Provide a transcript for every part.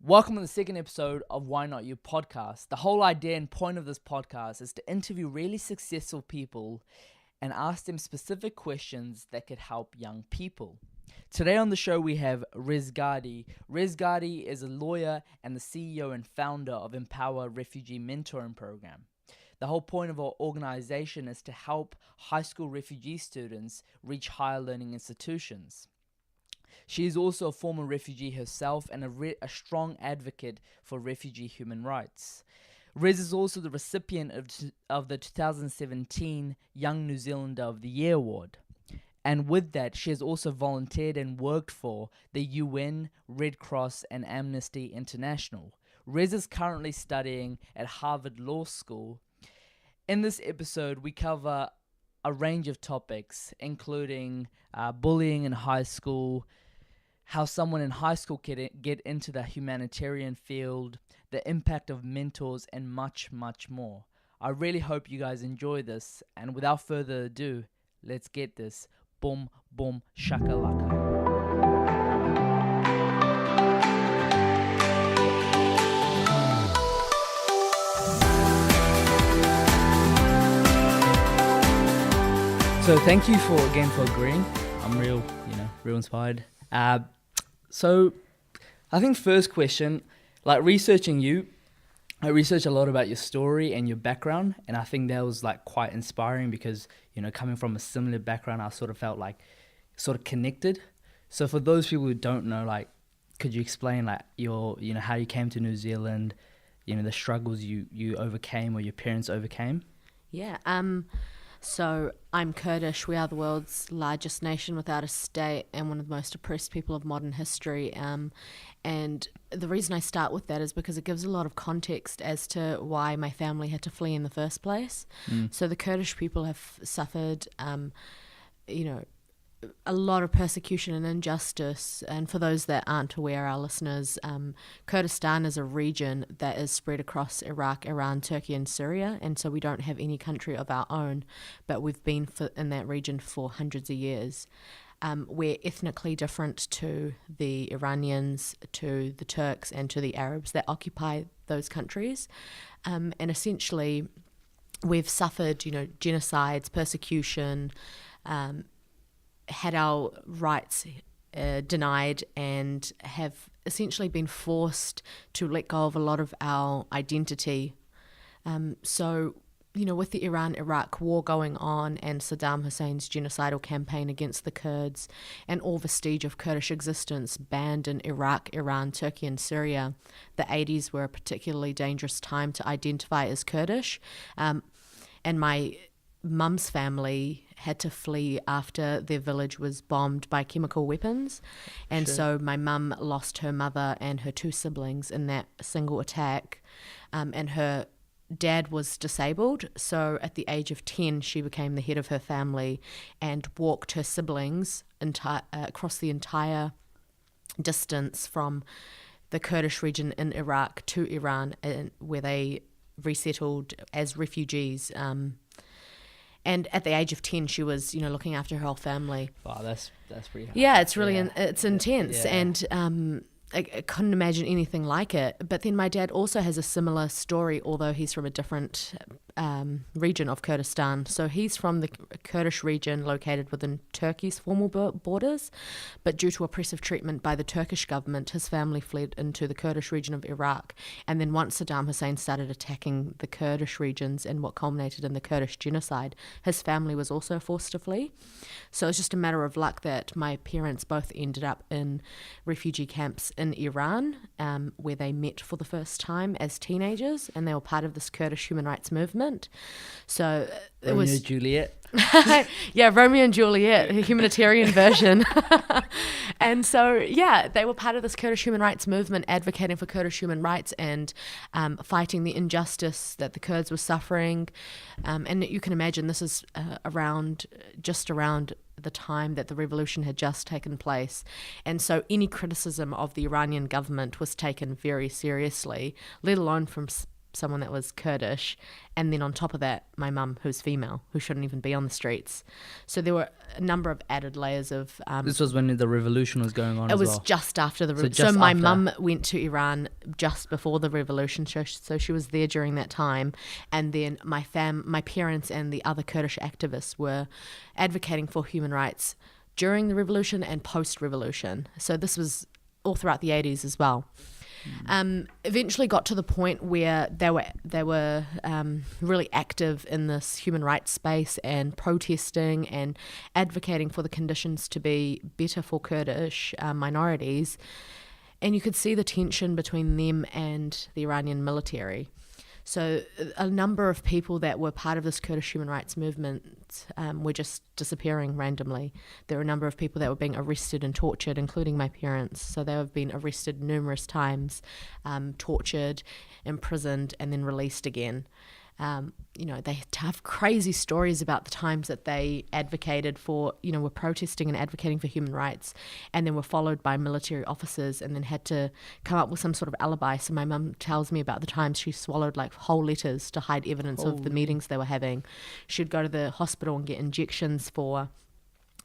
Welcome to the second episode of Why Not You podcast. The whole idea and point of this podcast is to interview really successful people and ask them specific questions that could help young people. Today on the show we have Rez Gardi. Rez Gardi is a lawyer and the CEO and founder of Empower Refugee Mentoring Program. The whole point of our organization is to help high school refugee students reach higher learning institutions. She is also a former refugee herself and a strong advocate for refugee human rights. Rez is also the recipient of the 2017 Young New Zealander of the Year Award. And with that, she has also volunteered and worked for the UN, Red Cross, and Amnesty International. Rez is currently studying at Harvard Law School. In this episode, we cover a range of topics, including bullying in high school, how someone in high school can get into the humanitarian field, the impact of mentors, and much, much more. I really hope you guys enjoy this, and without further ado, let's get this. Boom, boom, shakalaka. So thank you for agreeing. I'm real inspired. So I think first question, like researching you, I researched a lot about your story and your background, and I think that was like quite inspiring because, coming from a similar background, I sort of felt like sort of connected. So for those people who don't know, like, could you explain like your, how you came to New Zealand, the struggles you overcame or your parents overcame? Yeah, so I'm Kurdish. We are the world's largest nation without a state and one of the most oppressed people of modern history. And the reason I start with that is because it gives a lot of context as to why my family had to flee in the first place. So the Kurdish people have suffered, a lot of persecution and injustice. And for those that aren't aware, our listeners, Kurdistan is a region that is spread across Iraq, Iran, Turkey and Syria, and so we don't have any country of our own, but we've been in that region for hundreds of years. We're ethnically different to the Iranians, to the Turks and to the Arabs that occupy those countries, and essentially we've suffered genocides, persecution, had our rights denied, and have essentially been forced to let go of a lot of our identity. So, with the Iran-Iraq war going on and Saddam Hussein's genocidal campaign against the Kurds and all vestige of Kurdish existence banned in Iraq, Iran, Turkey and Syria, the 80s were a particularly dangerous time to identify as Kurdish. And my mum's family had to flee after their village was bombed by chemical weapons. And so my mum lost her mother and her two siblings in that single attack. And her dad was disabled. So at the age of 10, she became the head of her family and walked her siblings across the entire distance from the Kurdish region in Iraq to Iran, where they resettled as refugees. And at the age of 10, she was, looking after her whole family. Wow, that's pretty hard. Yeah, it's really, it's intense. Yeah. And I couldn't imagine anything like it. But then my dad also has a similar story, although he's from a different region of Kurdistan. So he's from the Kurdish region located within Turkey's formal borders, but due to oppressive treatment by the Turkish government, his family fled into the Kurdish region of Iraq. And then once Saddam Hussein started attacking the Kurdish regions and what culminated in the Kurdish genocide, his family was also forced to flee. So it's just a matter of luck that my parents both ended up in refugee camps in Iran, where they met for the first time as teenagers, and they were part of this Kurdish human rights movement. So it was Romeo Juliet. Yeah, Romeo and Juliet, a humanitarian version. And so, they were part of this Kurdish human rights movement, advocating for Kurdish human rights and fighting the injustice that the Kurds were suffering. And you can imagine this is around the time that the revolution had just taken place. And so any criticism of the Iranian government was taken very seriously, let alone from someone that was Kurdish, and then on top of that, my mum, who's female, who shouldn't even be on the streets. So there were a number of added layers of... this was when the revolution was going on it as was well. just after the revolution. just So my after. mum went to Iran just before the revolution, so she was there during that time. And then my parents and the other Kurdish activists were advocating for human rights during the revolution and post-revolution. So this was all throughout the 80s as well. Eventually got to the point where they were really active in this human rights space and protesting and advocating for the conditions to be better for Kurdish minorities. And you could see the tension between them and the Iranian military. So a number of people that were part of this Kurdish human rights movement were just disappearing randomly. There were a number of people that were being arrested and tortured, including my parents. So they have been arrested numerous times, tortured, imprisoned, and then released again. They have crazy stories about the times that they advocated for, were protesting and advocating for human rights, and then were followed by military officers and then had to come up with some sort of alibi. So my mum tells me about the times she swallowed like whole letters to hide evidence of the meetings they were having. She'd go to the hospital and get injections for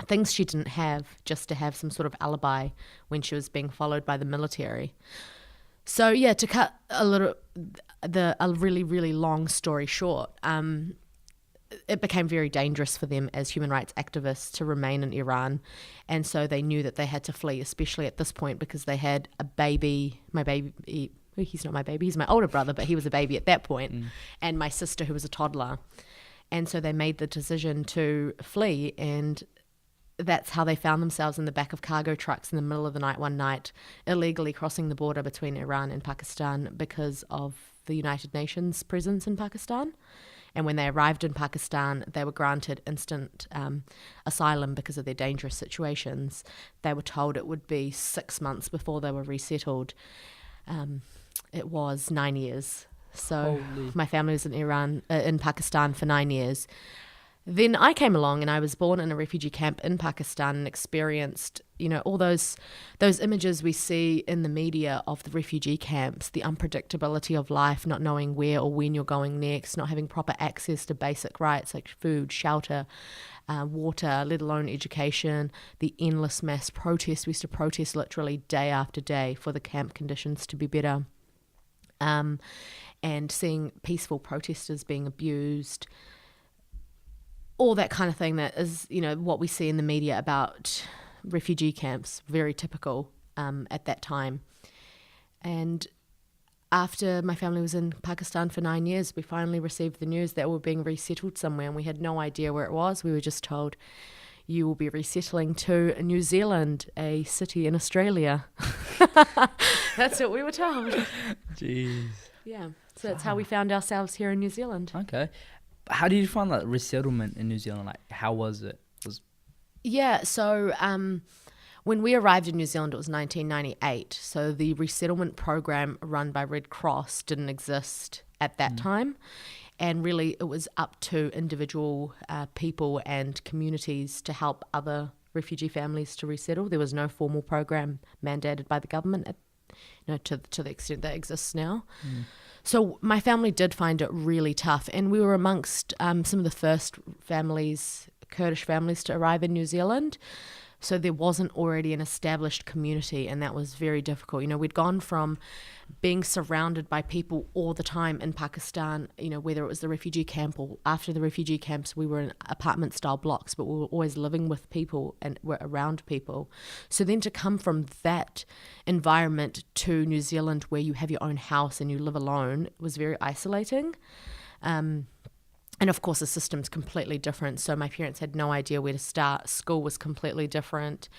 things she didn't have, just to have some sort of alibi when she was being followed by the military. So yeah, to cut a really, really long story short, it became very dangerous for them as human rights activists to remain in Iran. And so they knew that they had to flee, especially at this point, because they had a baby. He's not my baby, he's my older brother, but he was a baby at that point, and my sister, who was a toddler. And so they made the decision to flee, and that's how they found themselves in the back of cargo trucks in the middle of the night one night, illegally crossing the border between Iran and Pakistan because of the United Nations presence in Pakistan. And when they arrived in Pakistan, they were granted instant asylum because of their dangerous situations. They were told it would be 6 months before they were resettled. It was 9 years. So my family was in Pakistan for 9 years. Then I came along, and I was born in a refugee camp in Pakistan and experienced, all those images we see in the media of the refugee camps, the unpredictability of life, not knowing where or when you're going next, not having proper access to basic rights like food, shelter, water, let alone education, the endless mass protests. We used to protest literally day after day for the camp conditions to be better, and seeing peaceful protesters being abused, all that kind of thing that is, what we see in the media about refugee camps, very typical at that time. And after my family was in Pakistan for 9 years, we finally received the news that we were being resettled somewhere, and we had no idea where it was. We were just told, you will be resettling to New Zealand, a city in Australia. That's what we were told. Jeez. Yeah, so that's how we found ourselves here in New Zealand. Okay. How did you find that resettlement in New Zealand? Like, how was it? Yeah, so when we arrived in New Zealand, it was 1998. So the resettlement program run by Red Cross didn't exist at that time. And really, it was up to individual people and communities to help other refugee families to resettle. There was no formal program mandated by the government, to the extent that exists now. So my family did find it really tough, and we were amongst some of the first Kurdish families to arrive in New Zealand. So there wasn't already an established community, and that was very difficult. We'd gone from being surrounded by people all the time in Pakistan, whether it was the refugee camp or after the refugee camps, we were in apartment-style blocks, but we were always living with people and were around people. So then to come from that environment to New Zealand, where you have your own house and you live alone, was very isolating. And of course, the system's completely different. So my parents had no idea where to start. School was completely different.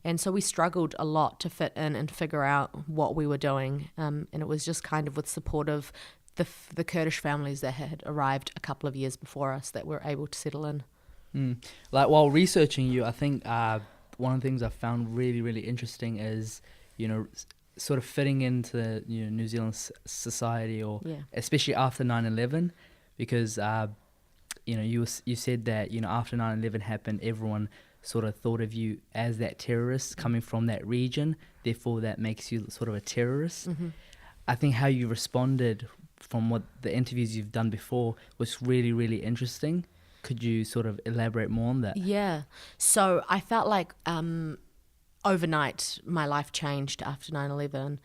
And so we struggled a lot to fit in and figure out what we were doing. And it was just kind of with support of the Kurdish families that had arrived a couple of years before us that were able to settle in. Like, while researching you, I think one of the things I found really, really interesting is, sort of fitting into New Zealand society, or especially after 9/11, because you said that after 9/11 happened, everyone sort of thought of you as that terrorist coming from that region, therefore that makes you sort of a terrorist. I think how you responded from what the interviews you've done before was really, really interesting. Could you sort of elaborate more on that? Yeah. So I felt like overnight my life changed after 9/11.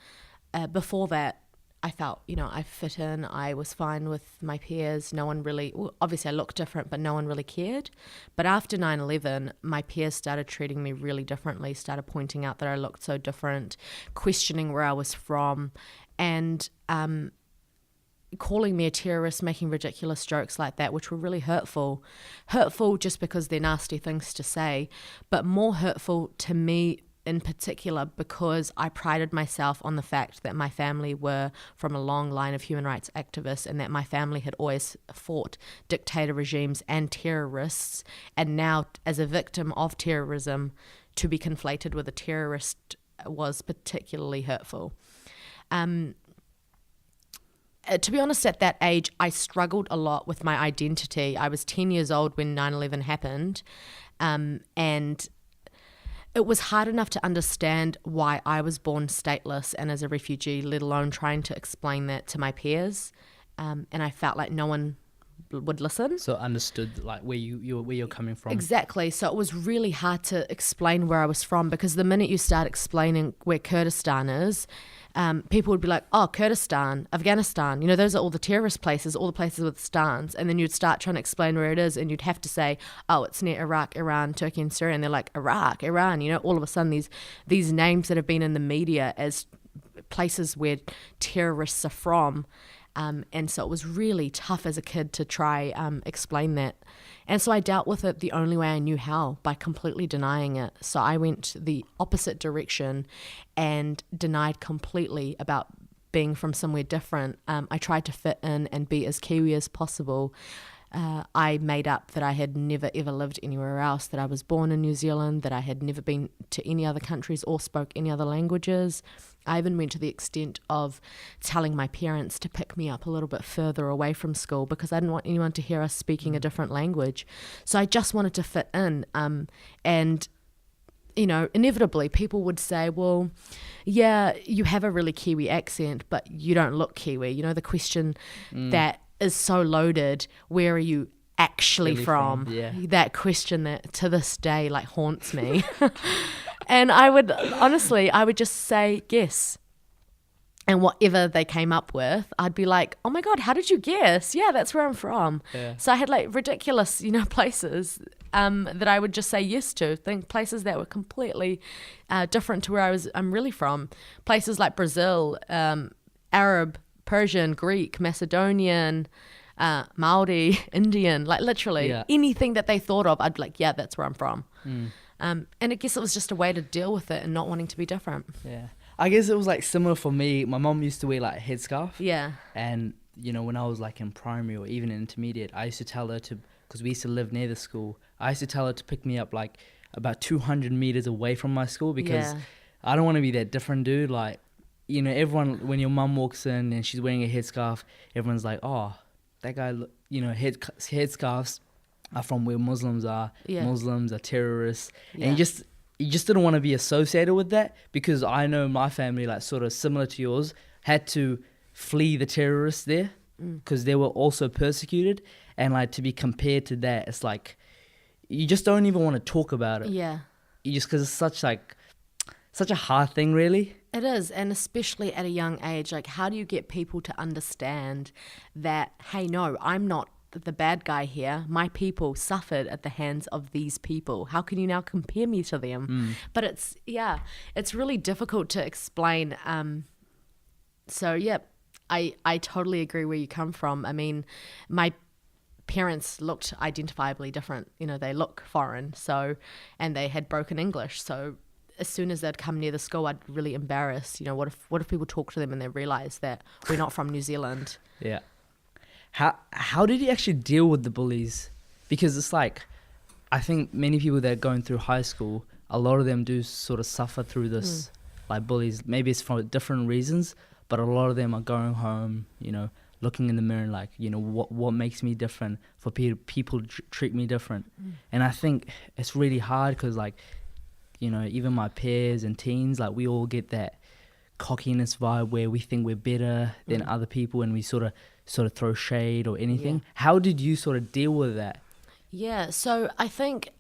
Before that, I felt, I fit in. I was fine with my peers. No one really, well, obviously I looked different, but no one really cared. But after 9/11, my peers started treating me really differently, started pointing out that I looked so different, questioning where I was from, and calling me a terrorist, making ridiculous jokes like that, which were really hurtful. Hurtful just because they're nasty things to say, but more hurtful to me in particular because I prided myself on the fact that my family were from a long line of human rights activists and that my family had always fought dictator regimes and terrorists, and now as a victim of terrorism to be conflated with a terrorist was particularly hurtful. To be honest, at that age, I struggled a lot with my identity. I was 10 years old when 9/11 happened, and it was hard enough to understand why I was born stateless and as a refugee, let alone trying to explain that to my peers. And I felt like no one would listen. So understood like where you're coming from. Exactly. So it was really hard to explain where I was from, because the minute you start explaining where Kurdistan is, people would be like, oh, Kurdistan, Afghanistan, those are all the terrorist places, all the places with stans. And then you'd start trying to explain where it is, and you'd have to say, oh, it's near Iraq, Iran, Turkey, and Syria. And they're like, Iraq, Iran, all of a sudden these names that have been in the media as places where terrorists are from. And so it was really tough as a kid to try explain that. And so I dealt with it the only way I knew how, by completely denying it. So I went the opposite direction and denied completely about being from somewhere different. I tried to fit in and be as Kiwi as possible. I made up that I had never ever lived anywhere else, that I was born in New Zealand, that I had never been to any other countries or spoke any other languages. I even went to the extent of telling my parents to pick me up a little bit further away from school because I didn't want anyone to hear us speaking a different language. So I just wanted to fit in. And inevitably people would say, well, yeah, you have a really Kiwi accent, but you don't look Kiwi. The question that is so loaded, where are you actually Really from? Yeah. That question that to this day haunts me. And I would just say guess. And whatever they came up with, I'd be like, oh my God, how did you guess? Yeah, that's where I'm from. Yeah. So I had ridiculous, places that I would just say yes to, places that were completely different to where I'm really from. Places like Brazil, Arab, Persian, Greek, Macedonian, Maori, Indian, literally anything that they thought of, I'd be like, yeah, that's where I'm from. And I guess it was just a way to deal with it and not wanting to be different. Yeah. I guess it was similar for me. My mom used to wear a headscarf. Yeah. And, when I was in primary or even in intermediate, I used to tell her to, because we used to live near the school, I used to tell her to pick me up about 200 meters away from my school because I don't want to be that different dude. Everyone, when your mum walks in and she's wearing a headscarf, everyone's like, oh, that guy, headscarves are from where Muslims are. Yeah. Muslims are terrorists. Yeah. And you just didn't want to be associated with that, because I know my family, sort of similar to yours, had to flee the terrorists there because they were also persecuted. And to be compared to that, it's you just don't even want to talk about it. Yeah. Because it's such a hard thing, really. It is, and especially at a young age, how do you get people to understand that, hey, no, I'm not the bad guy here. My people suffered at the hands of these people. How can you now compare me to them? But it's really difficult to explain. I totally agree where you come from. I mean, my parents looked identifiably different. They look foreign, and they had broken English, so as soon as they'd come near the school, I'd be really embarrassed. What if people talk to them and they realise that we're not from New Zealand? Yeah. How did you actually deal with the bullies? Because it's I think many people that are going through high school, a lot of them do sort of suffer through this, bullies. Maybe it's for different reasons, but a lot of them are going home, looking in the mirror and what makes me different, for people treat me different. And I think it's really hard because even my peers and teens, we all get that cockiness vibe where we think we're better than other people and we sort of throw shade or anything. How did you sort of deal with that? Yeah, so I think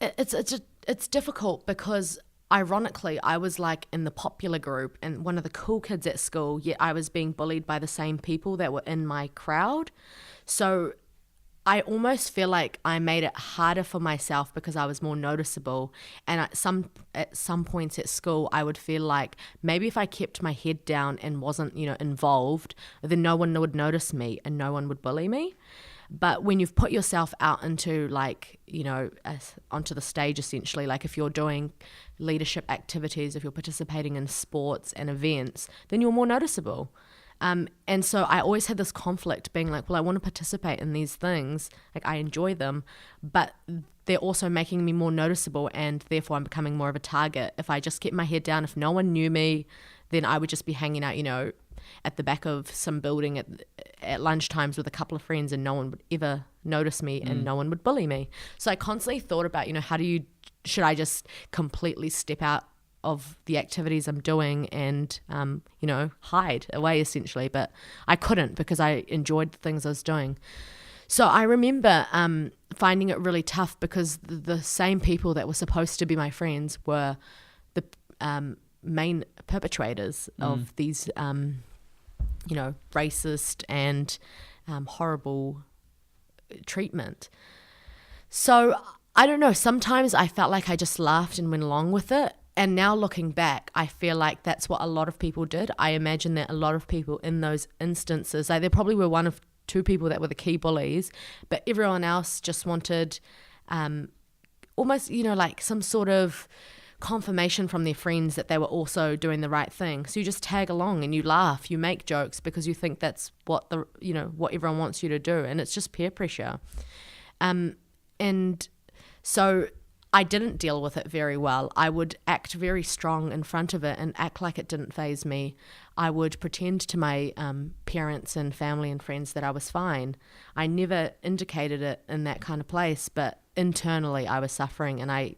it's difficult because ironically I was like in the popular group and one of the cool kids at school, yet I was being bullied by the same people that were in my crowd. So I almost feel like I made it harder for myself because I was more noticeable. And at some points at school, I would feel like maybe if I kept my head down and wasn't, involved, then no one would notice me and no one would bully me. But when you've put yourself out into onto the stage, essentially, like if you're doing leadership activities, if you're participating in sports and events, then you're more noticeable. And so I always had this conflict being like, well, I want to participate in these things. Like I enjoy them, but they're also making me more noticeable and therefore I'm becoming more of a target. If I just kept my head down, if no one knew me, then I would just be hanging out, at the back of some building at lunchtimes with a couple of friends and no one would ever notice me and no one would bully me. So I constantly thought about, should I just completely step out of the activities I'm doing and, hide away essentially. But I couldn't because I enjoyed the things I was doing. So I remember finding it really tough because the same people that were supposed to be my friends were the main perpetrators of these, racist and horrible treatment. So I don't know, sometimes I felt like I just laughed and went along with it. And now looking back, I feel like that's what a lot of people did. I imagine that a lot of people in those instances, there probably were one of two people that were the key bullies, but everyone else just wanted almost, like some sort of confirmation from their friends that they were also doing the right thing. So you just tag along and you laugh, you make jokes because you think that's what what everyone wants you to do. And it's just peer pressure. And so I didn't deal with it very well. I would act very strong in front of it and act like it didn't faze me. I would pretend to my parents and family and friends that I was fine. I never indicated it in that kind of place, but internally I was suffering and I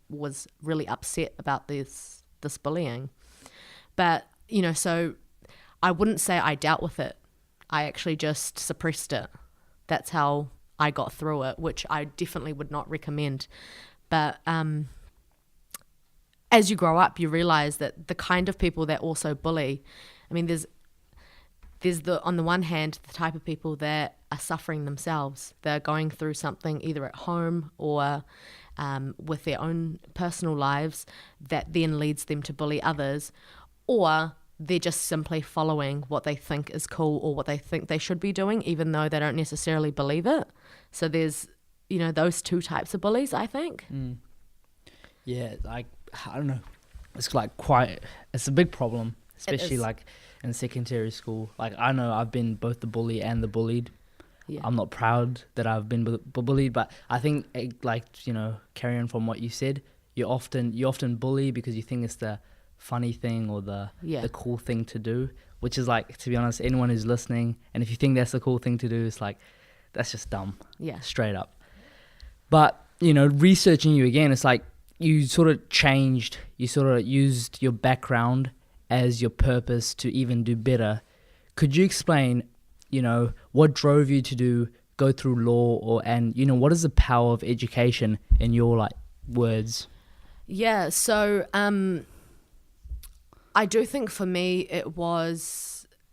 was really upset about this bullying. But, so I wouldn't say I dealt with it. I actually just suppressed it. That's how I got through it, which I definitely would not recommend. But as you grow up, you realize that the kind of people that also bully, there's on the one hand, the type of people that are suffering themselves. They're going through something either at home or with their own personal lives that then leads them to bully others, or they're just simply following what they think is cool or what they think they should be doing, even though they don't necessarily believe it. So there's those two types of bullies, I think. Yeah, I don't know. It's it's a big problem, especially like in secondary school. Like I know I've been both the bully and the bullied. Yeah. I'm not proud that I've been bullied, but I think carrying from what you said, you often bully because you think it's the funny thing or the cool thing to do, which is like, to be honest, anyone who's listening, and if you think that's the cool thing to do, it's like, that's just dumb. Yeah. Straight up. But, researching you again, it's like you sort of changed, you sort of used your background as your purpose to even do better. Could you explain, what drove you to go through law and what is the power of education in your words? Yeah, so I do think for me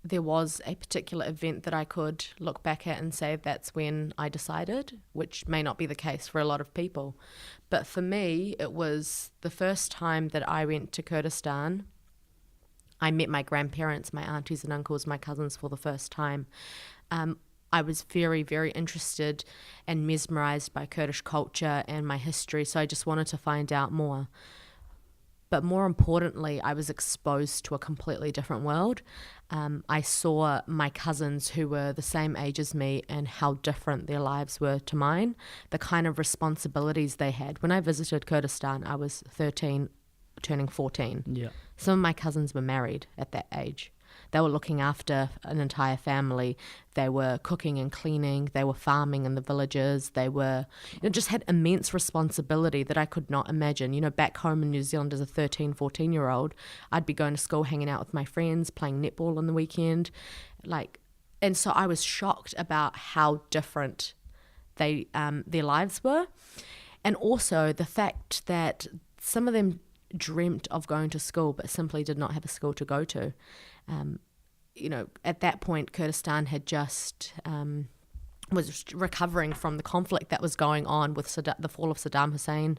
there was a particular event that I could look back at and say that's when I decided, which may not be the case for a lot of people. But for me, it was the first time that I went to Kurdistan. I met my grandparents, my aunties and uncles, my cousins for the first time. I was very, very interested and mesmerized by Kurdish culture and my history, so I just wanted to find out more. But more importantly, I was exposed to a completely different world. I saw my cousins who were the same age as me and how different their lives were to mine, the kind of responsibilities they had. When I visited Kurdistan, I was 13, turning 14. Yeah. Some of my cousins were married at that age. They were looking after an entire family. They were cooking and cleaning. They were farming in the villages. They were, just had immense responsibility that I could not imagine. Back home in New Zealand as a 13, 14-year-old, I'd be going to school, hanging out with my friends, playing netball on the weekend. And so I was shocked about how different their lives were. And also the fact that some of them dreamt of going to school but simply did not have a school to go to. At that point, Kurdistan had just was recovering from the conflict that was going on with the fall of Saddam Hussein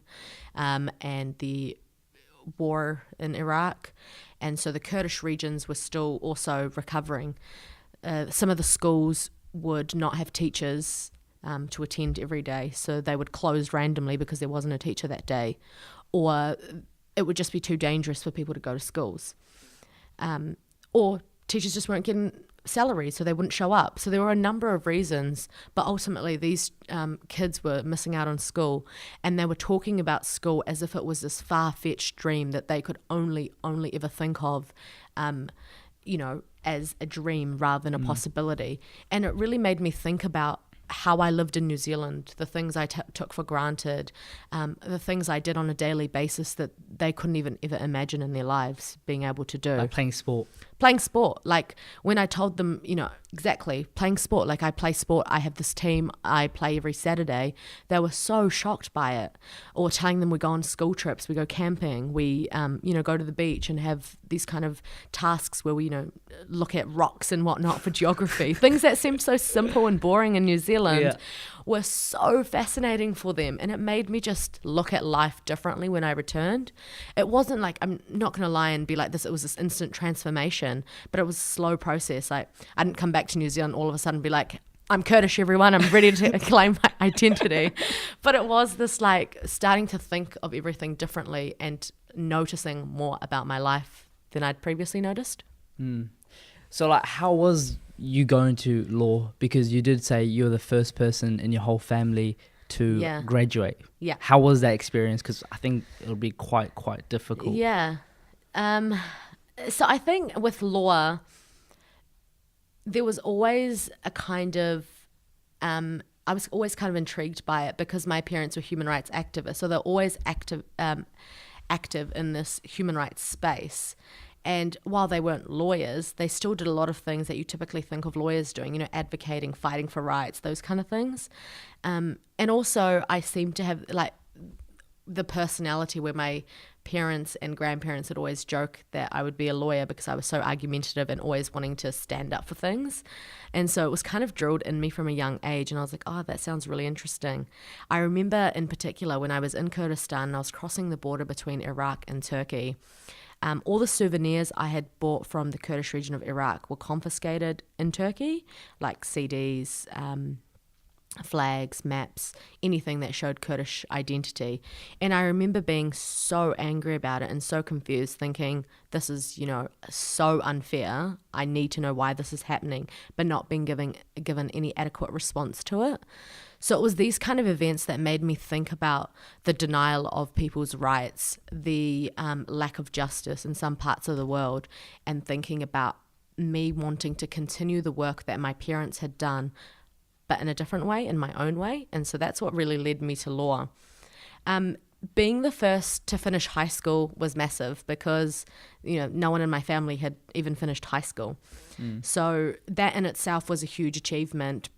and the war in Iraq. And so the Kurdish regions were still also recovering. Some of the schools would not have teachers to attend every day, so they would close randomly because there wasn't a teacher that day, or it would just be too dangerous for people to go to schools, or teachers just weren't getting salaries, so they wouldn't show up. So there were a number of reasons, but ultimately these kids were missing out on school, and they were talking about school as if it was this far-fetched dream that they could only ever think of as a dream rather than a possibility. And it really made me think about how I lived in New Zealand, the things I took for granted, the things I did on a daily basis that they couldn't even ever imagine in their lives being able to do. Like playing sport. Like when I told them, exactly, playing sport, like I play sport, I have this team, I play every Saturday, they were so shocked by it. Or telling them we go on school trips, we go camping, we, go to the beach and have these kind of tasks where we, look at rocks and whatnot for geography. Things that seemed so simple and boring in New Zealand were so fascinating for them. And it made me just look at life differently when I returned. It wasn't like, I'm not going to lie and be like this, it was this instant transformation, but it was a slow process. Like I didn't come back to New Zealand all of a sudden and be like, I'm Kurdish, everyone, I'm ready to claim my identity. But it was this like starting to think of everything differently and noticing more about my life than I'd previously noticed. So like, how was you going to law? Because you did say you're the first person in your whole family to graduate. Yeah. How was that experience? Because I think it'll be quite difficult. Yeah. So I think with law, there was always a kind of, I was always kind of intrigued by it because my parents were human rights activists. So they're always active in this human rights space. And while they weren't lawyers, they still did a lot of things that you typically think of lawyers doing, advocating, fighting for rights, those kind of things. And also I seemed to have like the personality where my parents and grandparents would always joke that I would be a lawyer because I was so argumentative and always wanting to stand up for things. And so it was kind of drilled in me from a young age, and I was like, oh, that sounds really interesting. I remember in particular when I was in Kurdistan and I was crossing the border between Iraq and Turkey, all the souvenirs I had bought from the Kurdish region of Iraq were confiscated in Turkey, like CDs, flags, maps, anything that showed Kurdish identity. And I remember being so angry about it and so confused, thinking this is, so unfair. I need to know why this is happening, but not being given any adequate response to it. So it was these kind of events that made me think about the denial of people's rights, the lack of justice in some parts of the world, and thinking about me wanting to continue the work that my parents had done, but in a different way, in my own way. And so that's what really led me to law. Being the first to finish high school was massive because, no one in my family had even finished high school. So that in itself was a huge achievement,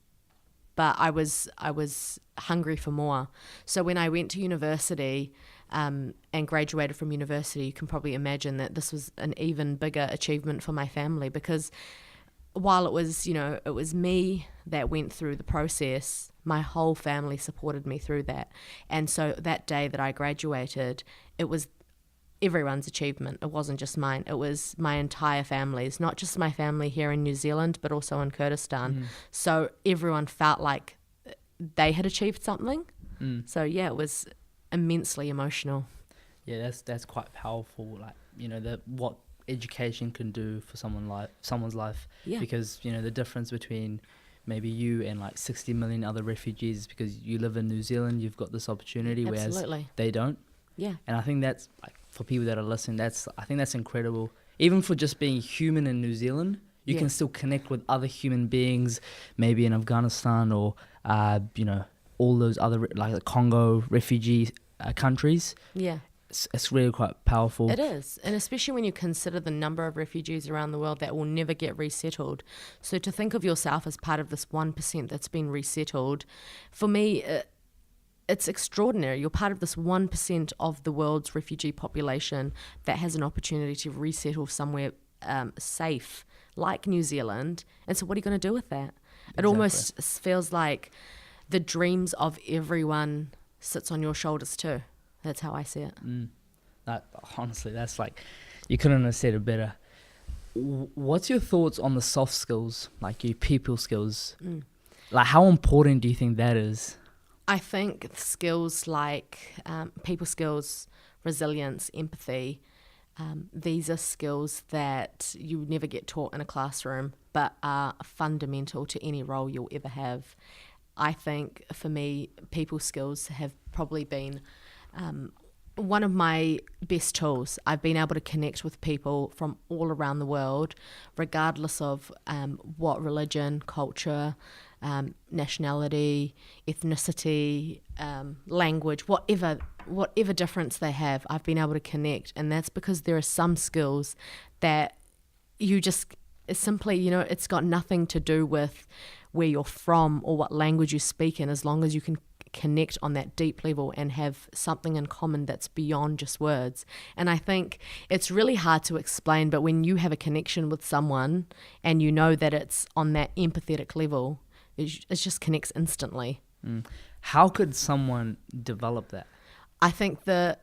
but I was hungry for more. So when I went to university and graduated from university, you can probably imagine that this was an even bigger achievement for my family, because while it was, it was me that went through the process, my whole family supported me through that. And so that day that I graduated, it was everyone's achievement. It wasn't just mine. It was my entire family's, not just my family here in New Zealand, but also in Kurdistan. So everyone felt like they had achieved something. So yeah, it was immensely emotional. Yeah, that's quite powerful. Like, what education can do for someone's life. Yeah. Because, the difference between maybe you and like 60 million other refugees is because you live in New Zealand, you've got this opportunity, Absolutely. whereas they don't. Yeah. And I think that's like, for people that are listening, I think that's incredible. Even for just being human in New Zealand, you Yeah. can still connect with other human beings, maybe in Afghanistan or, all those other, like the Congo refugee countries. Yeah. It's really quite powerful. It is, and especially when you consider the number of refugees around the world that will never get resettled. So to think of yourself as part of this 1% that's been resettled, for me, it's extraordinary. You're part of this 1% of the world's refugee population that has an opportunity to resettle somewhere safe, like New Zealand. And so what are you going to do with that? It almost feels like the dreams of everyone sits on your shoulders too. That's how I see it. Honestly, that's like, you couldn't have said it better. What's your thoughts on the soft skills, like your people skills? Like, how important do you think that is? I think skills like people skills, resilience, empathy, these are skills that you never get taught in a classroom, but are fundamental to any role you'll ever have. I think for me, people skills have probably been one of my best tools. I've been able to connect with people from all around the world, regardless of what religion, culture, nationality, ethnicity, language, whatever difference they have. I've been able to connect, and that's because there are some skills that you just simply, it's got nothing to do with where you're from or what language you speak in, as long as you can connect on that deep level and have something in common that's beyond just words. And I think it's really hard to explain, but when you have a connection with someone and you know that it's on that empathetic level, it just connects instantly. How could someone develop that? I think the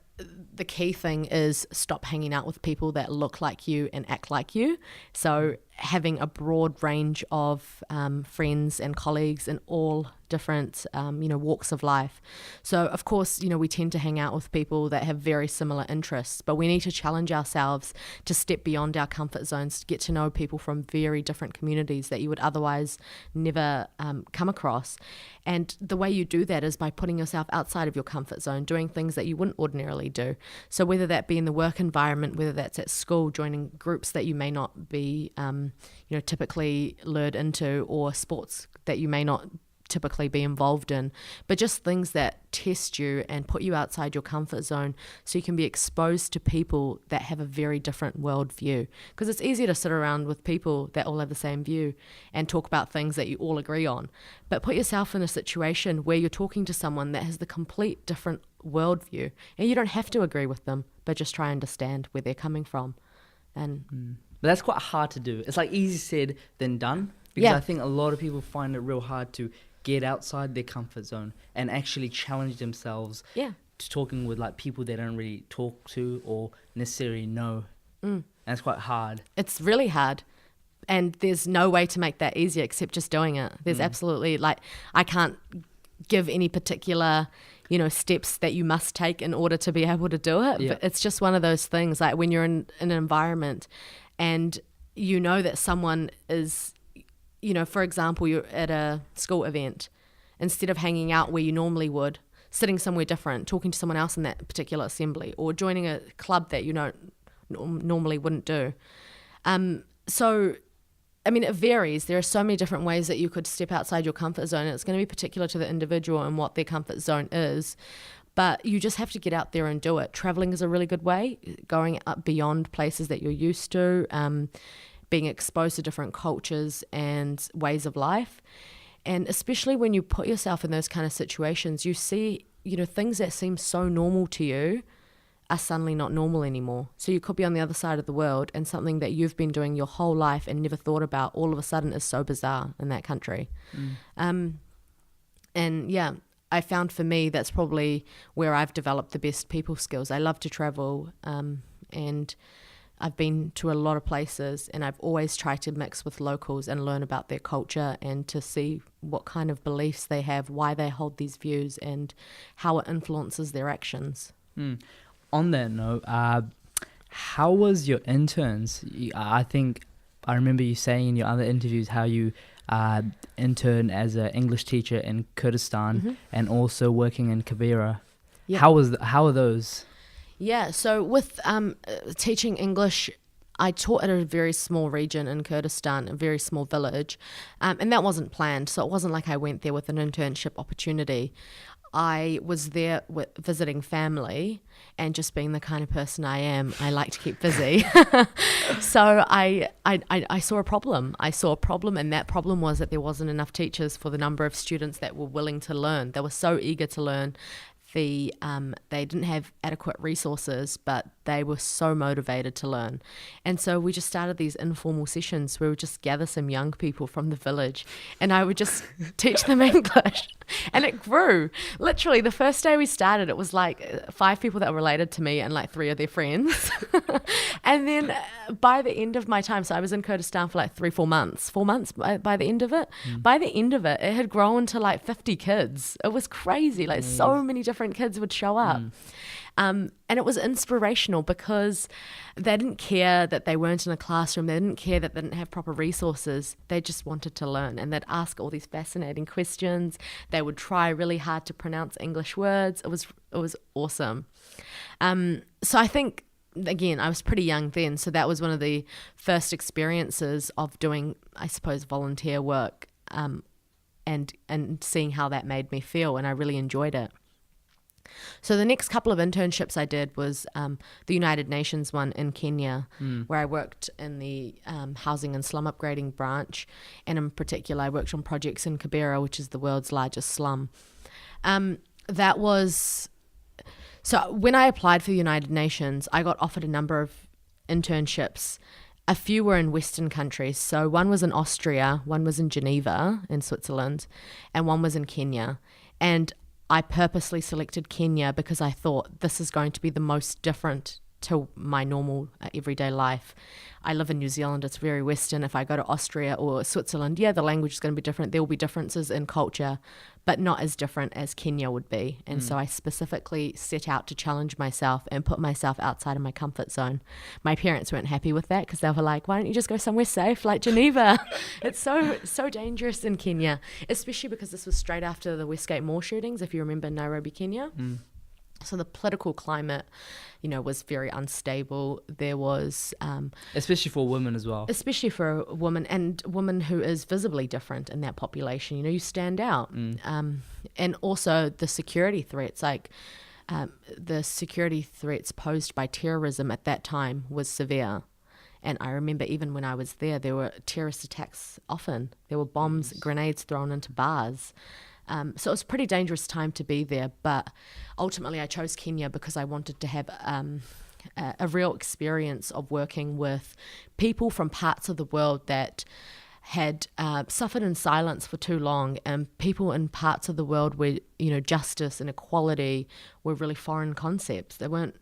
key thing is stop hanging out with people that look like you and act like you. So having a broad range of friends and colleagues in all different walks of life. So of course, we tend to hang out with people that have very similar interests, but we need to challenge ourselves to step beyond our comfort zones, to get to know people from very different communities that you would otherwise never come across. And the way you do that is by putting yourself outside of your comfort zone, doing things that you wouldn't ordinarily do. So whether that be in the work environment, whether that's at school, joining groups that you may not be typically lured into, or sports that you may not typically be involved in, but just things that test you and put you outside your comfort zone so you can be exposed to people that have a very different worldview. Because it's easier to sit around with people that all have the same view and talk about things that you all agree on. But put yourself in a situation where you're talking to someone that has the complete different worldview, and you don't have to agree with them, but just try and understand where they're coming from. And But that's quite hard to do. It's like easier said than done, because Yeah. I think a lot of people find it real hard to get outside their comfort zone and actually challenge themselves to talking with like people they don't really talk to or necessarily know. And it's quite hard. It's really hard. And there's no way to make that easier except just doing it. There's absolutely, I can't give any particular, steps that you must take in order to be able to do it. Yeah. But it's just one of those things, like when you're in an environment and you know that someone is, for example, you're at a school event, instead of hanging out where you normally would, sitting somewhere different, talking to someone else in that particular assembly, or joining a club that you normally wouldn't do. So, it varies. There are so many different ways that you could step outside your comfort zone. And it's going to be particular to the individual and what their comfort zone is. But you just have to get out there and do it. Traveling is a really good way, going up beyond places that you're used to, being exposed to different cultures and ways of life. And especially when you put yourself in those kind of situations, you see, things that seem so normal to you are suddenly not normal anymore. So you could be on the other side of the world, and something that you've been doing your whole life and never thought about all of a sudden is so bizarre in that country. I found for me that's probably where I've developed the best people skills. I love to travel, and I've been to a lot of places, and I've always tried to mix with locals and learn about their culture and to see what kind of beliefs they have, why they hold these views, and how it influences their actions. On that note, how was your interns? I think I remember you saying in your other interviews how you interned as an English teacher in Kurdistan and also working in Kibera. Yeah. How are those? Yeah, so with teaching English, I taught at a very small region in Kurdistan, a very small village, and that wasn't planned. So it wasn't like I went there with an internship opportunity. I was there visiting family, and just being the kind of person I am, I like to keep busy. So I saw a problem. And that problem was that there wasn't enough teachers for the number of students that were willing to learn. They were so eager to learn. They didn't have adequate resources, but they were so motivated to learn. And so we just started these informal sessions where we would just gather some young people from the village, and I would just teach them English. And it grew. Literally, the first day we started, it was like 5 people that were related to me and like 3 of their friends. And then by the end of my time, so I was in Kurdistan for like 4 months by the end of it. By the end of it, it had grown to like 50 kids. It was crazy. Like so many different kids would show up. And it was inspirational because they didn't care that they weren't in a classroom. They didn't care that they didn't have proper resources. They just wanted to learn, and they'd ask all these fascinating questions. They would try really hard to pronounce English words. It was awesome. So I think, again, I was pretty young then, so that was one of the first experiences of doing, I suppose, volunteer work, and seeing how that made me feel, and I really enjoyed it. So the next couple of internships I did was the United Nations one in Kenya, where I worked in the housing and slum upgrading branch, and in particular I worked on projects in Kibera, which is the world's largest slum. So when I applied for the United Nations, I got offered a number of internships. A few were in Western countries. So one was in Austria, one was in Geneva in Switzerland, and one was in Kenya. And I purposely selected Kenya because I thought this is going to be the most different to my normal everyday life. I live in New Zealand, it's very Western. If I go to Austria or Switzerland, the language is going to be different. There will be differences in culture, but not as different as Kenya would be. And so I specifically set out to challenge myself and put myself outside of my comfort zone. My parents weren't happy with that because they were like, why don't you just go somewhere safe like Geneva? It's so dangerous in Kenya, especially because this was straight after the Westgate Mall shootings, if you remember Nairobi, Kenya. So the political climate, was very unstable. There was... especially for women as well. Especially for a woman, and woman who is visibly different in that population. You stand out. And also the security threats, the security threats posed by terrorism at that time was severe. And I remember even when I was there were terrorist attacks often. There were bombs, grenades thrown into bars. So it was a pretty dangerous time to be there, but ultimately I chose Kenya because I wanted to have a real experience of working with people from parts of the world that had suffered in silence for too long, and people in parts of the world where justice and equality were really foreign concepts. They weren't,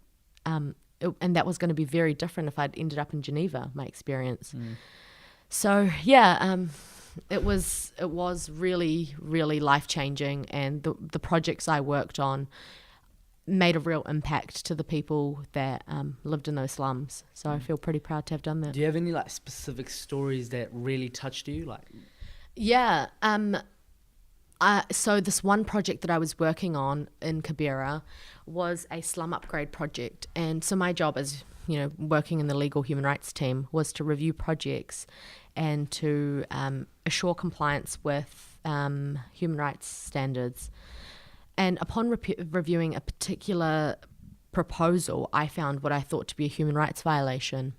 and that was going to be very different if I'd ended up in Geneva, my experience. So it was really, really life-changing, and the projects I worked on made a real impact to the people that lived in those slums. So I feel pretty proud to have done that. Do you have any specific stories that really touched you? So this one project that I was working on in Kibera was a slum upgrade project, and so my job as working in the legal human rights team was to review projects and to assure compliance with human rights standards. And upon reviewing a particular proposal, I found what I thought to be a human rights violation.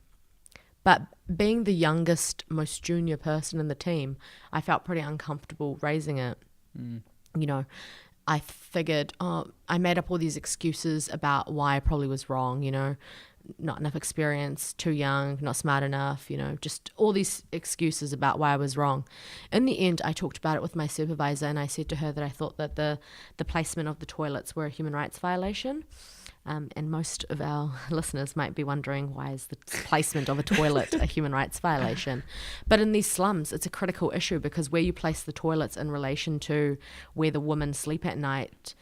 But being the youngest, most junior person in the team, I felt pretty uncomfortable raising it. I figured, I made up all these excuses about why I probably was wrong, not enough experience, too young, not smart enough, just all these excuses about why I was wrong. In the end, I talked about it with my supervisor, and I said to her that I thought that the placement of the toilets were a human rights violation. And most of our listeners might be wondering, why is the placement of a toilet a human rights violation? But in these slums, it's a critical issue, because where you place the toilets in relation to where the women sleep at night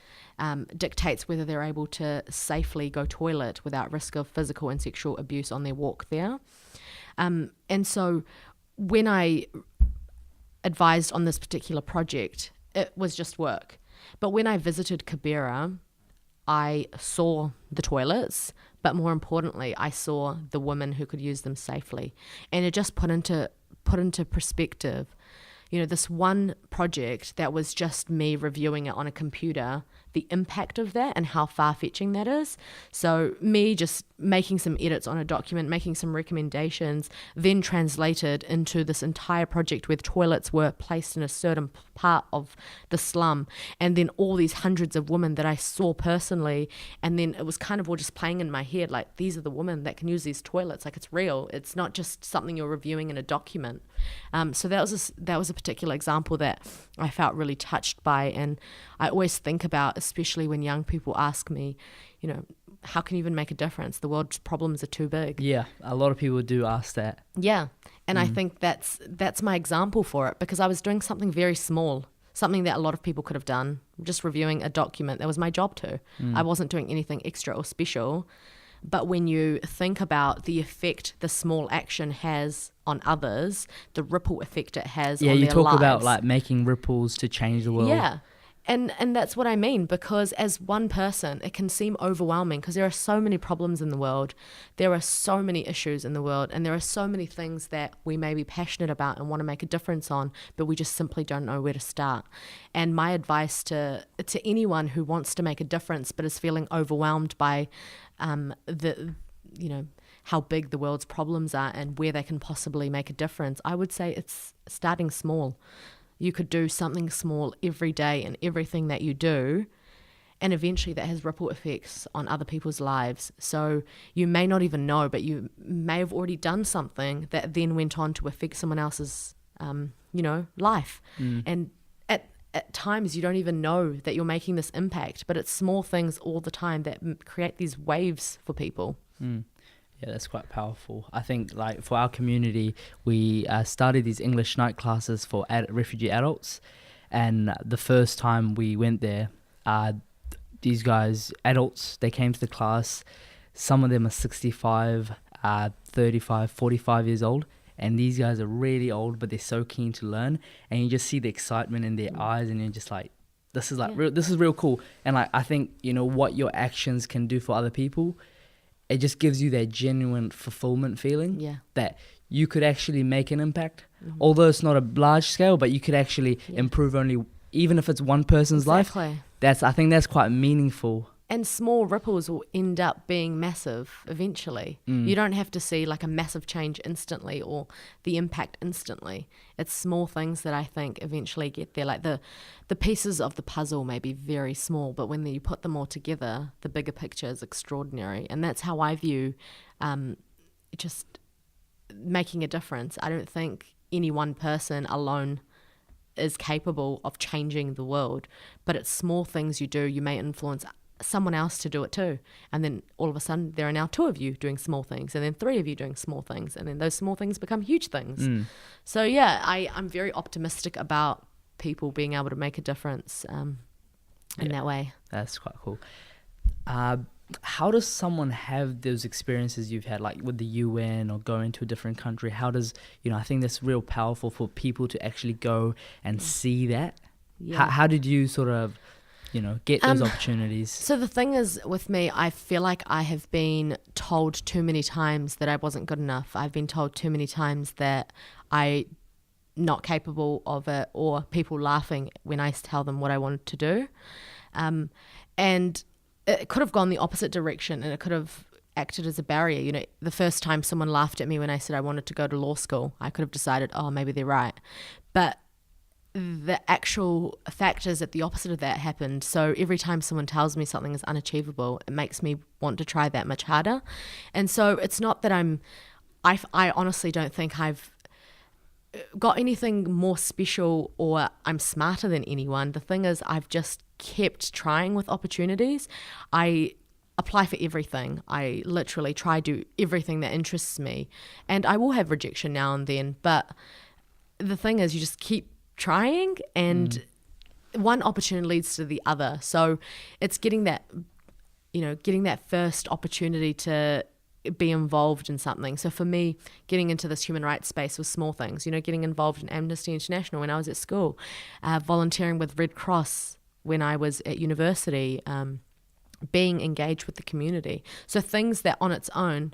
dictates whether they're able to safely go toilet without risk of physical and sexual abuse on their walk there. And so when I advised on this particular project, it was just work. But when I visited Kibera, I saw the toilets, But more importantly, I saw the women who could use them safely. And it just put into perspective, this one project that was just me reviewing it on a computer, the impact of that and how far-fetching that is. So me just making some edits on a document, making some recommendations, then translated into this entire project where toilets were placed in a certain part of the slum, and then all these hundreds of women that I saw personally, and then it was kind of all just playing in my head, like, these are the women that can use these toilets, like, it's real, it's not just something you're reviewing in a document. So that was a particular example that I felt really touched by, and I always think about, especially when young people ask me, how can you even make a difference? The world's problems are too big. Yeah, a lot of people do ask that. Yeah, and I think that's my example for it, because I was doing something very small, something that a lot of people could have done, just reviewing a document. That was my job too. I wasn't doing anything extra or special. But when you think about the effect the small action has on others, the ripple effect it has on their lives. Yeah, you talk about like making ripples to change the world. Yeah. And that's what I mean, because as one person, it can seem overwhelming, because there are so many problems in the world. There are so many issues in the world, and there are so many things that we may be passionate about and want to make a difference on, but we just simply don't know where to start. And my advice to anyone who wants to make a difference but is feeling overwhelmed by how big the world's problems are and where they can possibly make a difference, I would say it's starting small. You could do something small every day in everything that you do, and eventually that has ripple effects on other people's lives. So you may not even know, but you may have already done something that then went on to affect someone else's, life. And at times you don't even know that you're making this impact, but it's small things all the time that create these waves for people. Yeah, that's quite powerful. I think, like, for our community, we started these English night classes for refugee adults, and the first time we went there, these guys, adults, they came to the class. Some of them are 65, 35, 45 years old, and these guys are really old, but they're so keen to learn, and you just see the excitement in their eyes, and you're just like, this is real cool. And like, I think, what your actions can do for other people, it just gives you that genuine fulfillment feeling that you could actually make an impact. Although it's not a large scale, but you could actually improve even if it's one person's life. I think that's quite meaningful. And small ripples will end up being massive eventually. You don't have to see like a massive change instantly or the impact instantly. It's small things that I think eventually get there. Like the pieces of the puzzle may be very small, but when you put them all together, the bigger picture is extraordinary. And that's how I view just making a difference. I don't think any one person alone is capable of changing the world, but it's small things you do. You may influence someone else to do it too, and then all of a sudden there are now 2 of you doing small things, and then 3 of you doing small things, and then those small things become huge things. So yeah, I'm very optimistic about people being able to make a difference in that way. That's quite cool. How does someone have those experiences you've had, like with the UN or going to a different country? How does, I think that's real powerful for people to actually go and see that. How did you sort of get those opportunities? So the thing is with me, I feel like I have been told too many times that I wasn't good enough. I've been told too many times that I'm not capable of it, or people laughing when I tell them what I wanted to do. And it could have gone the opposite direction, and it could have acted as a barrier. The first time someone laughed at me when I said I wanted to go to law school, I could have decided, oh, maybe they're right. But the actual fact is that the opposite of that happened. So every time someone tells me something is unachievable, it makes me want to try that much harder. And so it's not that I honestly don't think I've got anything more special or I'm smarter than anyone. The thing is, I've just kept trying with opportunities. I apply for everything. I literally try to do everything that interests me. And I will have rejection now and then. But the thing is, you just keep trying, and one opportunity leads to the other. So it's getting that first opportunity to be involved in something. So for me, getting into this human rights space was small things, getting involved in Amnesty International when I was at school, volunteering with Red Cross when I was at university, being engaged with the community. So things that on its own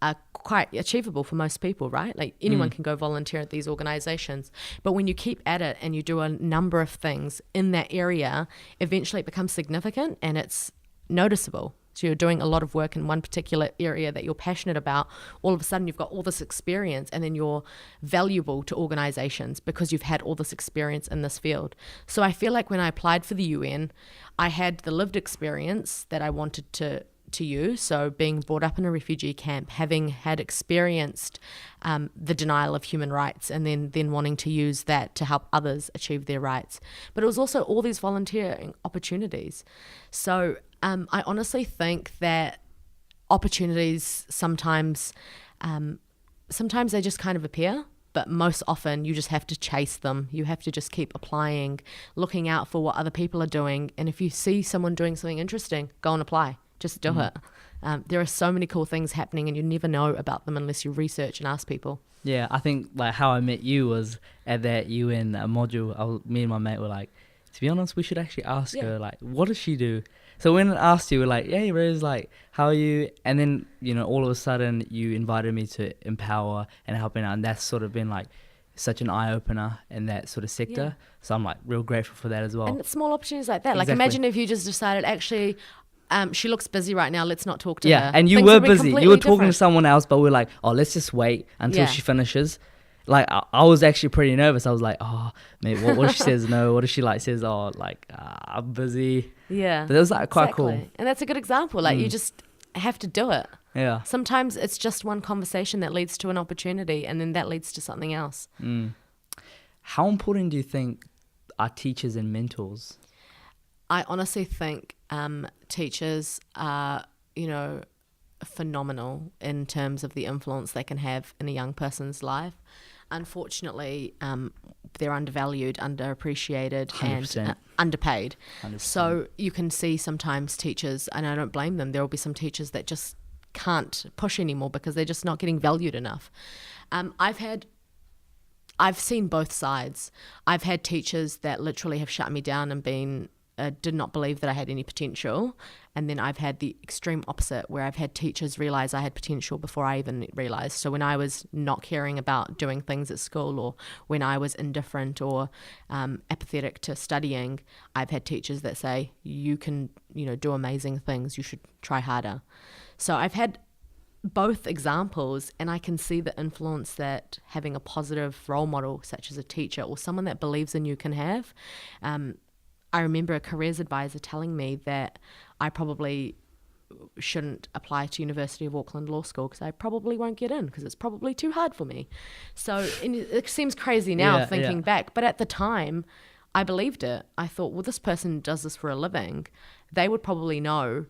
are quite achievable for most people, right? Like anyone can go volunteer at these organizations. But when you keep at it and you do a number of things in that area, eventually it becomes significant and it's noticeable. So you're doing a lot of work in one particular area that you're passionate about. All of a sudden you've got all this experience, and then you're valuable to organizations because you've had all this experience in this field. So I feel like when I applied for the UN, I had the lived experience that I wanted to use. So being brought up in a refugee camp, having had experienced the denial of human rights, and then wanting to use that to help others achieve their rights. But it was also all these volunteering opportunities. So I honestly think that opportunities sometimes they just kind of appear, but most often you just have to chase them. You have to just keep applying, looking out for what other people are doing. And if you see someone doing something interesting, go and apply. Just do it. There are so many cool things happening, and you never know about them unless you research and ask people. Yeah, I think like how I met you was at that UN module. Me and my mate were like, to be honest, we should actually ask her, like, what does she do? So when I asked you, we're like, hey, Rez, like, how are you? And then, all of a sudden you invited me to Empower and helping out. And that's sort of been like such an eye-opener in that sort of sector. Yeah. So I'm like real grateful for that as well. And it's small opportunities like that. Like imagine if you just decided, actually, she looks busy right now, let's not talk to her. Yeah, and you were busy. You were talking to someone else, but we're like, oh, let's just wait until she finishes. Like, I was actually pretty nervous. I was like, oh, mate, what if she says no? What if she says, oh, like, I'm busy? Yeah. But it was like quite cool. And that's a good example. Like, you just have to do it. Yeah. Sometimes it's just one conversation that leads to an opportunity, and then that leads to something else. How important do you think are teachers and mentors? I honestly think teachers are, phenomenal in terms of the influence they can have in a young person's life. Unfortunately, they're undervalued, underappreciated, 100%. And underpaid. 100%. So you can see sometimes teachers, and I don't blame them, there will be some teachers that just can't push anymore because they're just not getting valued enough. I've seen both sides. I've had teachers that literally have shut me down and did not believe that I had any potential. And then I've had the extreme opposite, where I've had teachers realize I had potential before I even realized. So when I was not caring about doing things at school, or when I was indifferent or apathetic to studying, I've had teachers that say, you can, do amazing things. You should try harder. So I've had both examples, and I can see the influence that having a positive role model, such as a teacher or someone that believes in you, can have. I remember a careers advisor telling me that I probably shouldn't apply to University of Auckland Law School because I probably won't get in because it's probably too hard for me. So it seems crazy now thinking back, but at the time I believed it. I thought, well, this person does this for a living. They would probably know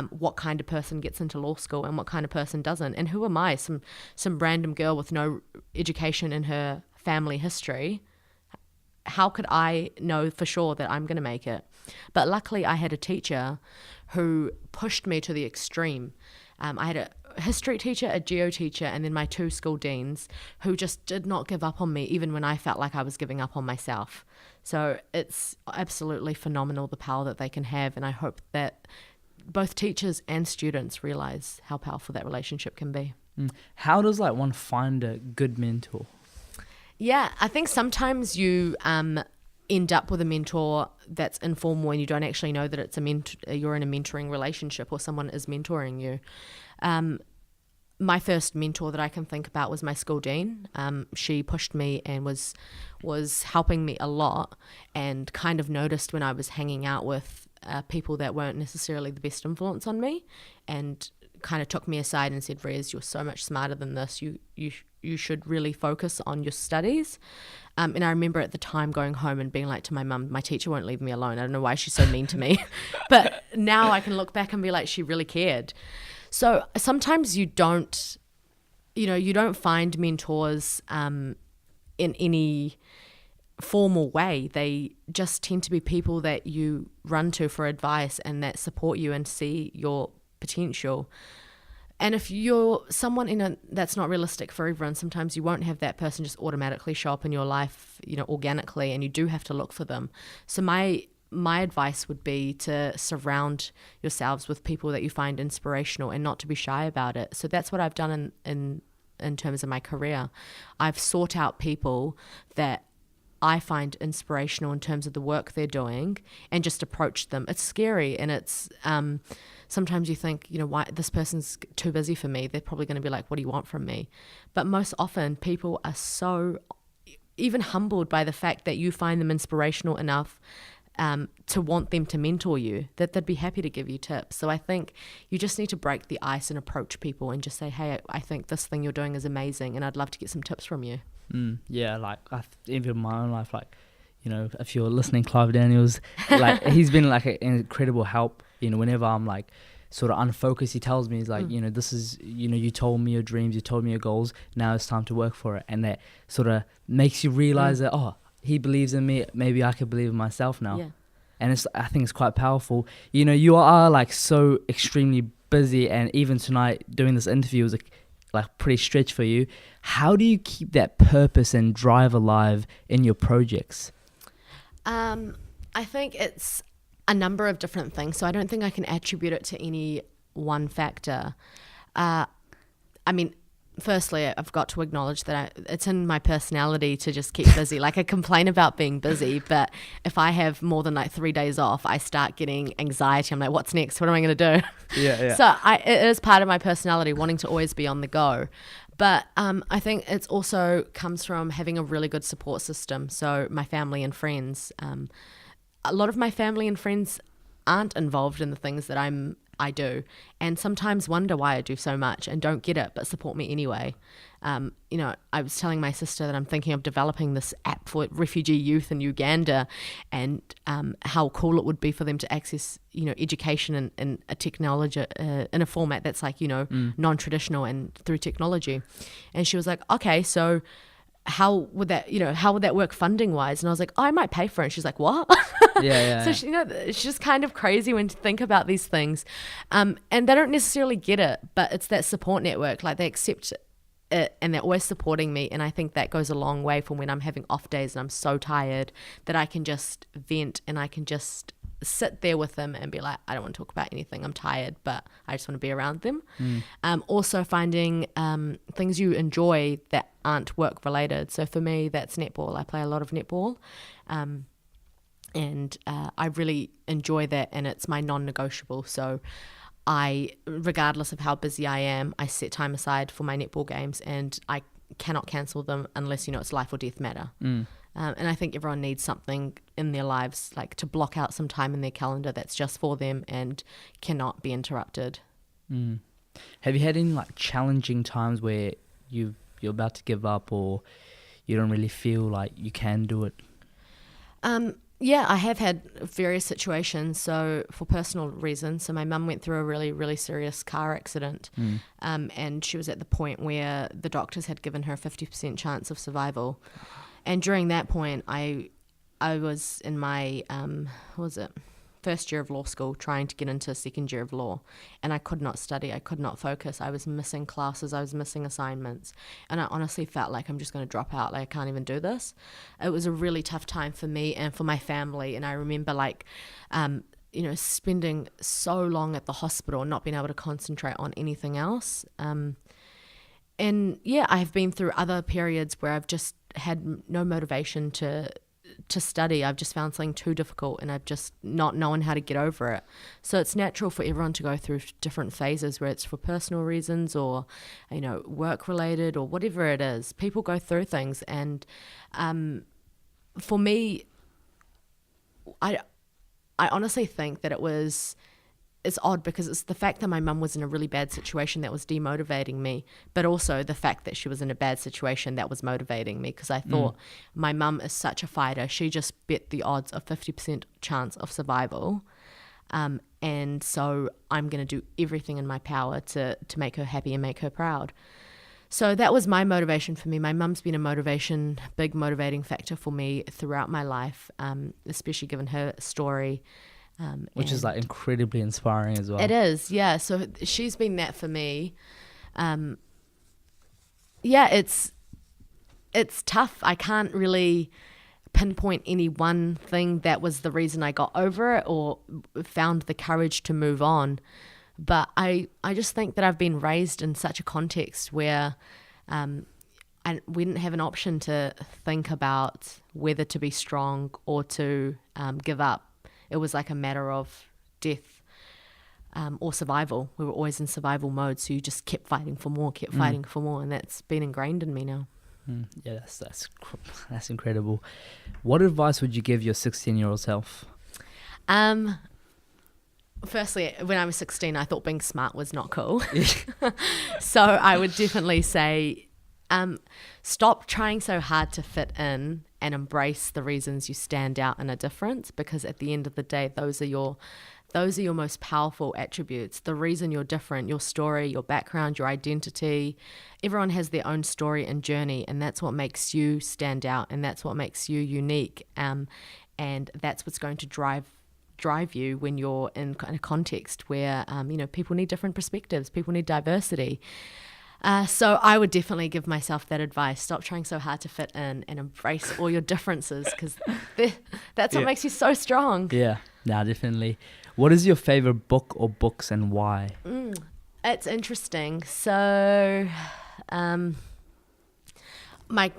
what kind of person gets into law school and what kind of person doesn't. And who am I? Some random girl with no education in her family history. How could I know for sure that I'm going to make it? But luckily I had a teacher who pushed me to the extreme. I had a history teacher, a geo teacher, and then my 2 school deans who just did not give up on me even when I felt like I was giving up on myself. So it's absolutely phenomenal the power that they can have, and I hope that both teachers and students realize how powerful that relationship can be. How does one find a good mentor? Yeah, I think sometimes you end up with a mentor that's informal and you don't actually know that it's you're in a mentoring relationship or someone is mentoring you. My first mentor that I can think about was my school dean. She pushed me and was helping me a lot, and kind of noticed when I was hanging out with people that weren't necessarily the best influence on me, and kind of took me aside and said, Rez, you're so much smarter than this. You should really focus on your studies. And I remember at the time going home and being like to my mum, my teacher won't leave me alone. I don't know why she's so mean to me. But now I can look back and be like, she really cared. So sometimes you don't find mentors in any formal way. They just tend to be people that you run to for advice and that support you and see your potential. And if you're someone that's not realistic for everyone, sometimes you won't have that person just automatically show up in your life, organically, and you do have to look for them. So my my advice would be to surround yourselves with people that you find inspirational and not to be shy about it. So that's what I've done in terms of my career. I've sought out people that I find inspirational in terms of the work they're doing and just approach them. It's scary, and it's sometimes you think, why this person's too busy for me. They're probably going to be like, what do you want from me? But most often people are so even humbled by the fact that you find them inspirational enough to want them to mentor you, that they'd be happy to give you tips. So I think you just need to break the ice and approach people and just say, hey, I think this thing you're doing is amazing and I'd love to get some tips from you. Yeah, like even in my own life, like, if you're listening, Clive Daniels, like he's been like an incredible help. Whenever I'm like sort of unfocused, he tells me, he's like, this is, you told me your dreams, you told me your goals, now it's time to work for it. And that sort of makes you realize that, he believes in me, maybe I could believe in myself now. Yeah. And I think it's quite powerful. You are like so extremely busy, and even tonight doing this interview was like pretty stretch for you. How do you keep that purpose and drive alive in your projects? I think it's a number of different things. So I don't think I can attribute it to any one factor. Firstly, I've got to acknowledge that it's in my personality to just keep busy. Like, I complain about being busy, but if I have more than like 3 days off, I start getting anxiety. I'm like, what's next? What am I going to do? Yeah. So it is part of my personality, wanting to always be on the go. But I think it's also comes from having a really good support system. So my family and friends, a lot of my family and friends aren't involved in the things that I do, and sometimes wonder why I do so much and don't get it, but support me anyway. I was telling my sister that I'm thinking of developing this app for refugee youth in Uganda, and how cool it would be for them to access, education in a technology, in a format that's like, non-traditional and through technology. And she was like, okay, so how would that work funding wise? And I was like, I might pay for it. And she's like, what? Yeah. So it's just kind of crazy when you think about these things, and they don't necessarily get it, but it's that support network. Like, they accept it and they're always supporting me, and I think that goes a long way from when I'm having off days and I'm so tired that I can just vent and I can just sit there with them and be like, I don't want to talk about anything, I'm tired, but I just want to be around them. Also finding things you enjoy that aren't work related. So for me, that's netball. I play a lot of netball, and I really enjoy that, and it's my non-negotiable. So regardless of how busy I am, I set time aside for my netball games, and I cannot cancel them unless it's life or death matter. And I think everyone needs something in their lives, like to block out some time in their calendar that's just for them and cannot be interrupted. Have you had any like challenging times where you're about to give up, or you don't really feel like you can do it? Yeah, I have had various situations. So for personal reasons, so my mum went through a really, really serious car accident, and she was at the point where the doctors had given her a 50% chance of survival. And during that point, I was in my, first year of law school, trying to get into second year of law, and I could not study, I could not focus, I was missing classes, I was missing assignments, and I honestly felt like I'm just going to drop out, like I can't even do this. It was a really tough time for me and for my family, and I remember spending so long at the hospital and not being able to concentrate on anything else. And yeah, I've been through other periods where I've just had no motivation to study. I've just found something too difficult, and I've just not known how to get over it. So it's natural for everyone to go through different phases, where it's for personal reasons or, work related or whatever it is. People go through things, and for me, I honestly think that it's odd, because it's the fact that my mum was in a really bad situation that was demotivating me, but also the fact that she was in a bad situation that was motivating me, because I thought my mum is such a fighter. She just bet the odds of 50% chance of survival. And so I'm going to do everything in my power to make her happy and make her proud. So that was my motivation for me. My mum's been a big motivating factor for me throughout my life, especially given her story. Which is like incredibly inspiring as well. It is, yeah. So she's been that for me. It's tough. I can't really pinpoint any one thing that was the reason I got over it or found the courage to move on. But I just think that I've been raised in such a context where we didn't have an option to think about whether to be strong or to give up. It was like a matter of death or survival. We were always in survival mode, so you just kept fighting for more, and that's been ingrained in me now. Yeah, that's incredible. What advice would you give your 16-year-old self? Firstly, when I was 16, I thought being smart was not cool. So I would definitely say, stop trying so hard to fit in and embrace the reasons you stand out and are different, because at the end of the day, those are your most powerful attributes. The reason you're different, your story, your background, your identity. Everyone has their own story and journey, and that's what makes you stand out, and that's what makes you unique. And that's what's going to drive you when you're in a context where people need different perspectives, people need diversity. So I would definitely give myself that advice. Stop trying so hard to fit in and embrace all your differences, because that's what makes you so strong. Yeah, definitely. What is your favorite book or books, and why? It's interesting. So my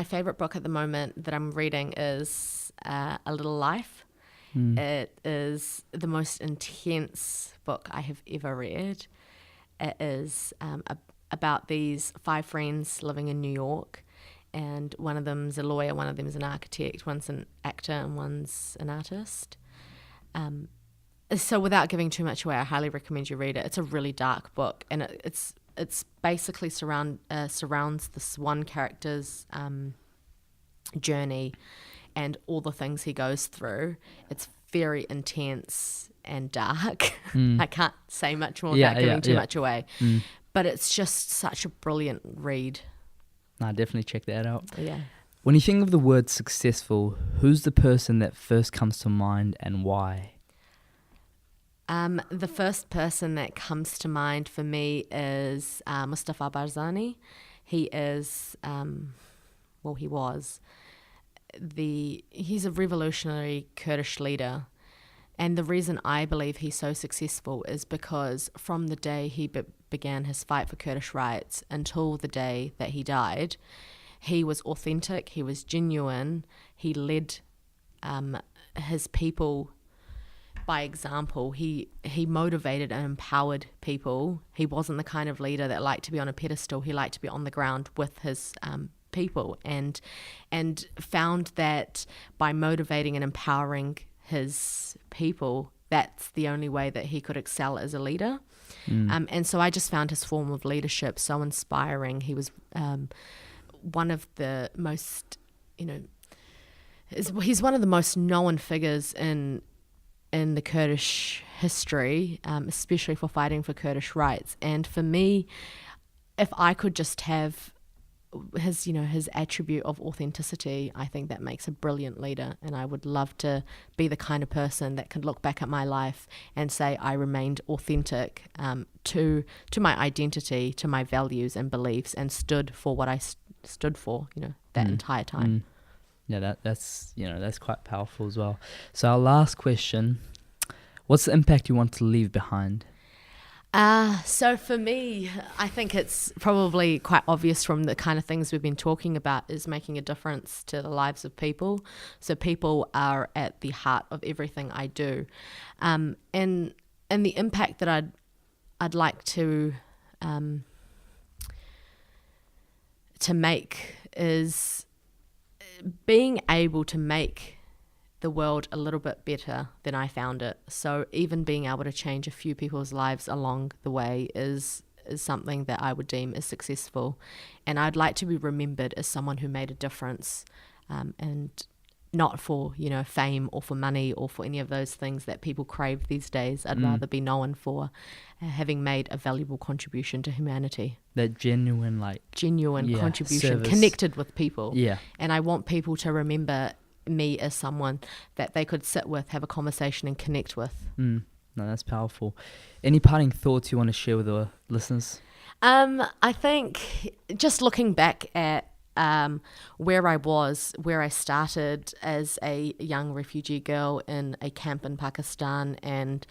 favorite book at the moment that I'm reading is A Little Life. It is the most intense book I have ever read. It is about these 5 friends living in New York, and one of them's a lawyer, one of them's an architect, one's an actor, and one's an artist. So without giving too much away, I highly recommend you read it. It's a really dark book, and it's basically surrounds this one character's journey and all the things he goes through. It's very intense and dark. I can't say much more without giving too much away. But it's just such a brilliant read. Definitely check that out. Yeah. When you think of the word successful, who's the person that first comes to mind, and why? The first person that comes to mind for me is Mustafa Barzani. He is, he was, he's a revolutionary Kurdish leader. And the reason I believe he's so successful is because from the day he began his fight for Kurdish rights until the day that he died, he was authentic, he was genuine, he led his people by example. He motivated and empowered people. He wasn't the kind of leader that liked to be on a pedestal. He liked to be on the ground with his people, and found that by motivating and empowering his people, that's the only way that he could excel as a leader. And so I just found his form of leadership so inspiring. He was one of the most, he's one of the most known figures in the Kurdish history, especially for fighting for Kurdish rights. And for me, if I could just have his attribute of authenticity, I think that makes a brilliant leader. And I would love to be the kind of person that could look back at my life and say I remained authentic to my identity, to my values and beliefs, and stood for what I stood for, that entire time. Yeah, that's quite powerful as well. So our last question, what's the impact you want to leave behind? So for me, I think it's probably quite obvious from the kind of things we've been talking about, is making a difference to the lives of people. So people are at the heart of everything I do. And the impact that I'd like to make is being able to make the world a little bit better than I found it. So even being able to change a few people's lives along the way is something that I would deem as successful. And I'd like to be remembered as someone who made a difference, and not for, fame or for money or for any of those things that people crave these days. I'd rather be known for having made a valuable contribution to humanity. That genuine contribution, service. Connected with people. Yeah. And I want people to remember me as someone that they could sit with, have a conversation and connect with. No, that's powerful. Any parting thoughts you want to share with the listeners? I think just looking back at where I started as a young refugee girl in a camp in Pakistan, and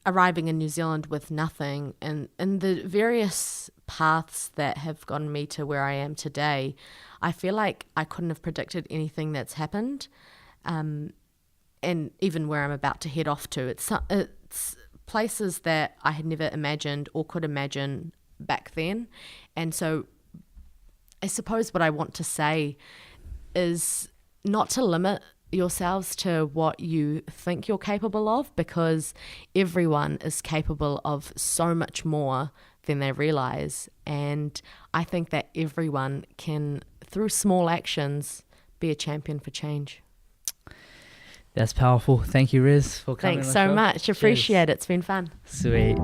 arriving in New Zealand with nothing, and the various paths that have gotten me to where I am today, I feel like I couldn't have predicted anything that's happened, and even where I'm about to head off to. It's places that I had never imagined or could imagine back then. And so I suppose what I want to say is not to limit yourselves to what you think you're capable of, because everyone is capable of so much more than they realize. And I think that everyone can, through small actions, be a champion for change. That's powerful. Thank you, Rez, for coming. Thanks so much. Appreciate it. It's been fun. Sweet.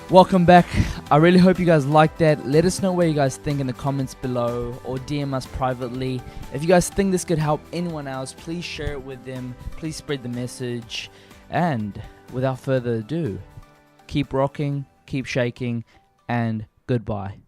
Welcome back. I really hope you guys liked that. Let us know what you guys think in the comments below, or DM us privately. If you guys think this could help anyone else, please share it with them. Please spread the message. And without further ado, keep rocking, keep shaking, and goodbye.